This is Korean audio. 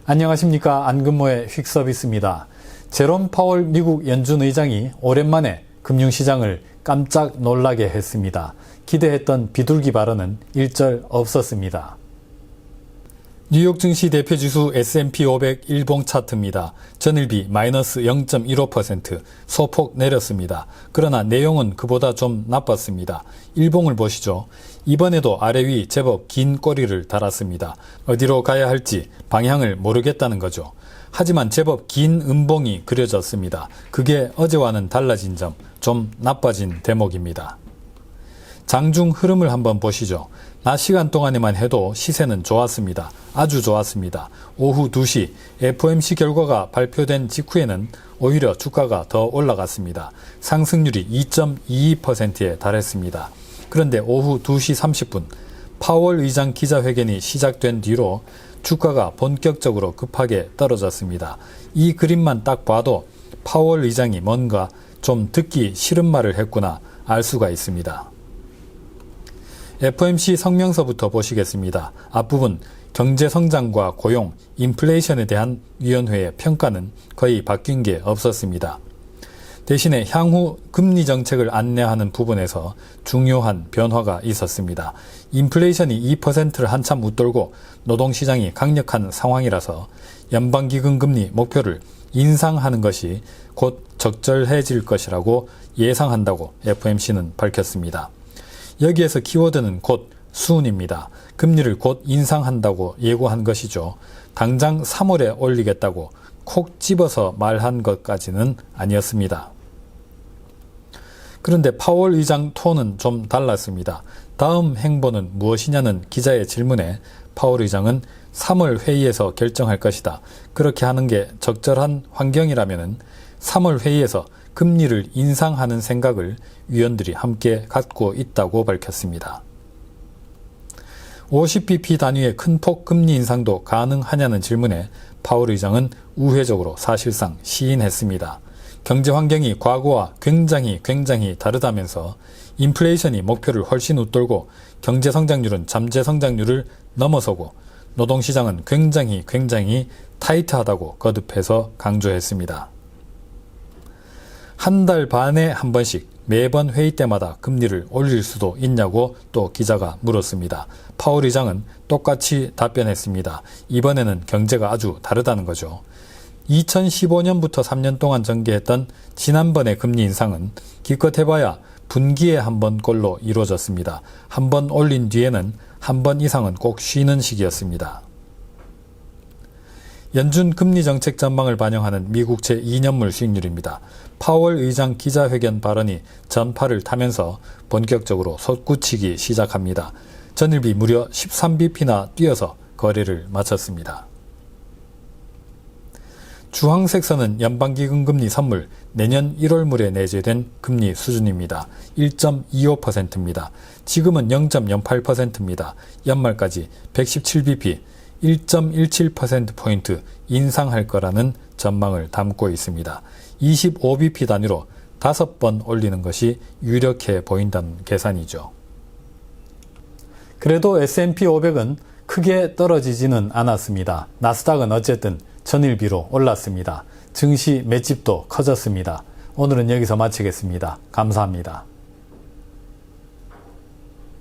안녕하십니까. 안근모의 퀵서비스입니다. 제롬 파월 미국 연준 의장이 오랜만에 금융시장을 깜짝 놀라게 했습니다. 기대했던 비둘기 발언은 일절 없었습니다. 뉴욕 증시 대표지수 S&P 500 일봉 차트입니다. 전일비 마이너스 0.15% 소폭 내렸습니다. 그러나 내용은 그보다 좀 나빴습니다. 일봉을 보시죠. 이번에도 아래 위 제법 긴 꼬리를 달았습니다. 어디로 가야 할지 방향을 모르겠다는 거죠. 하지만 제법 긴 음봉이 그려졌습니다. 그게 어제와는 달라진 점, 좀 나빠진 대목입니다. 장중 흐름을 한번 보시죠. 낮 시간 동안에만 해도 시세는 좋았습니다. 아주 좋았습니다. 오후 2시 FOMC 결과가 발표된 직후에는 오히려 주가가 더 올라갔습니다. 상승률이 2.22%에 달했습니다. 그런데 오후 2시 30분 파월 의장 기자회견이 시작된 뒤로 주가가 본격적으로 급하게 떨어졌습니다. 이 그림만 딱 봐도 파월 의장이 뭔가 좀 듣기 싫은 말을 했구나 알 수가 있습니다. FOMC 성명서부터 보시겠습니다. 앞부분 경제성장과 고용, 인플레이션에 대한 위원회의 평가는 거의 바뀐 게 없었습니다. 대신에 향후 금리 정책을 안내하는 부분에서 중요한 변화가 있었습니다. 인플레이션이 2%를 한참 웃돌고 노동시장이 강력한 상황이라서 연방기금 금리 목표를 인상하는 것이 곧 적절해질 것이라고 예상한다고 FOMC는 밝혔습니다. 여기에서 키워드는 곧 수은입니다. 금리를 곧 인상한다고 예고한 것이죠. 당장 3월에 올리겠다고 콕 집어서 말한 것까지는 아니었습니다. 그런데 파월 의장 톤은 좀 달랐습니다. 다음 행보는 무엇이냐는 기자의 질문에 파월 의장은 3월 회의에서 결정할 것이다. 그렇게 하는 게 적절한 환경이라면 3월 회의에서 금리를 인상하는 생각을 위원들이 함께 갖고 있다고 밝혔습니다. 50bp 단위의 큰 폭 금리 인상도 가능하냐는 질문에 파월 의장은 우회적으로 사실상 시인했습니다. 경제 환경이 과거와 굉장히 다르다면서 인플레이션이 목표를 훨씬 웃돌고 경제 성장률은 잠재 성장률을 넘어서고 노동시장은 굉장히 타이트하다고 거듭해서 강조했습니다. 한 달 반에 한 번씩 매번 회의 때마다 금리를 올릴 수도 있냐고 또 기자가 물었습니다. 파월 의장은 똑같이 답변했습니다. 이번에는 경제가 아주 다르다는 거죠. 2015년부터 3년 동안 전개했던 지난번의 금리 인상은 기껏 해봐야 분기에 한 번꼴로 이루어졌습니다. 한 번 올린 뒤에는 한 번 이상은 꼭 쉬는 시기였습니다. 연준 금리 정책 전망을 반영하는 미국 제2년물 수익률입니다. 파월 의장 기자회견 발언이 전파를 타면서 본격적으로 솟구치기 시작합니다. 전일비 무려 13bp나 뛰어서 거래를 마쳤습니다. 주황색 선은 연방기금 금리 선물 내년 1월물에 내재된 금리 수준입니다. 1.25%입니다. 지금은 0.08%입니다. 연말까지 117bp 1.17%포인트 인상할 거라는 전망을 담고 있습니다. 25bp 단위로 5번 올리는 것이 유력해 보인다는 계산이죠. 그래도 S&P 500은 크게 떨어지지는 않았습니다. 나스닥은 어쨌든 전일비로 올랐습니다. 증시 맷집도 커졌습니다. 오늘은 여기서 마치겠습니다. 감사합니다.